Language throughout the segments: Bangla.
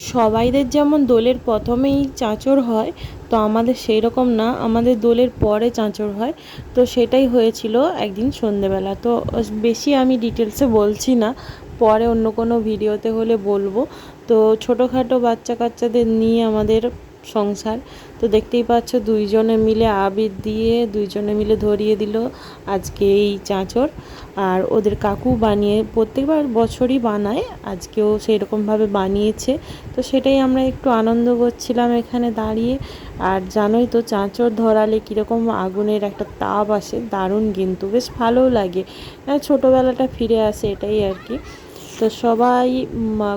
সবাইদের যেমন দোলের প্রথমেই চাঁচর হয়, তো আমাদের সেই রকম না, আমাদের দোলের পরে চাঁচর হয়। তো সেটাই হয়েছিল একদিন সন্ধেবেলা। তো বেশি আমি ডিটেলসে বলছি না, পরে অন্য কোনো ভিডিওতে হলে বলবো। তো ছোটোখাটো বাচ্চা কাচ্চাদের নিয়ে আমাদের সংসার। তো দেখতেই পাচ্ছ দুইজনে মিলে আবির দিয়ে দুইজনে মিলে ধরিয়ে দিল আজকে এই চাঁচর। আর ওদের কাকু বানিয়ে প্রত্যেকবার বছরই বানায়, আজকেও সেই রকমভাবে বানিয়েছে। তো সেটাই আমরা একটু আনন্দ করছিলাম এখানে দাঁড়িয়ে। আর জানোই তো চাঁচর ধরালে কীরকম আগুনের একটা তাপ আসে, দারুণ কিন্তু বেশ ভালোও লাগে, ছোটোবেলাটা ফিরে আসে, এটাই আর কি। তো সবাই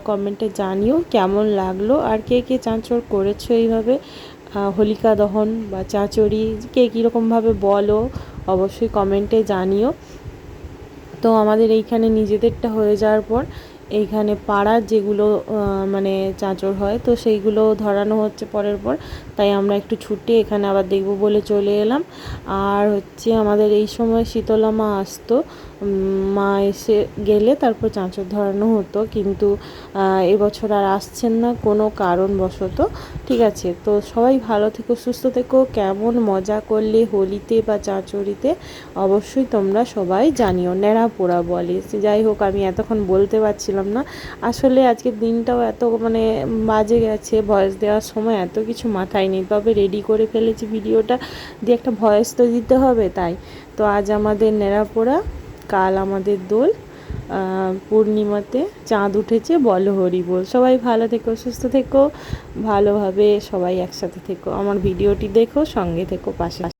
কমেন্টে জানিও কেমন লাগলো, আর কে কে চাঁচর করেছো এইভাবে, হোলিকা দহন বা চাঁচড়ি কে কীরকমভাবে বলো অবশ্যই কমেন্টে জানিও। তো আমাদের এইখানে নিজেদেরটা হয়ে যাওয়ার পর এইখানে পাড়ার যেগুলো মানে চাঁচর হয়, তো সেইগুলো ধরানো হচ্ছে পরের পর। তাই আমরা একটু ছুটে এখানে আবার দেখব বলে চলে এলাম। আর হচ্ছে আমাদের এই সময় শীতলা মা আসতো, মা এসে গেলে তারপর চাঁচর ধরানো হতো, কিন্তু এবছর আর আসছেন না কোনো কারণবশত। ঠিক আছে, তো সবাই ভালো থেকো, সুস্থ থেকো। কেমন মজা করলে হোলিতে বা চাঁচড়িতে অবশ্যই তোমরা সবাই জানিও। ন্যাড়া পোড়া বলে, যাই হোক আমি এতক্ষণ বলতে পারছিলাম না। আসলে আজকের দিনটাও এত মানে বাজে গেছে, ভয়েস দেওয়ার সময় এত কিছু মাথায় নেই, তবে রেডি করে ফেলেছি ভিডিওটা দিয়ে, একটা ভয়েস তো দিতে হবে তাই। তো আজ আমাদের ন্যাড়া পোড়া, কাল আমাদের দোল, পূর্ণিমাতে চাঁদ উঠেছে, বলো হরি বল। সবাই ভালো থেকো, সুস্থ থেকো, ভালোভাবে সবাই একসাথে থেকো, আমার ভিডিওটি দেখো, সঙ্গে থেকো, পাশে।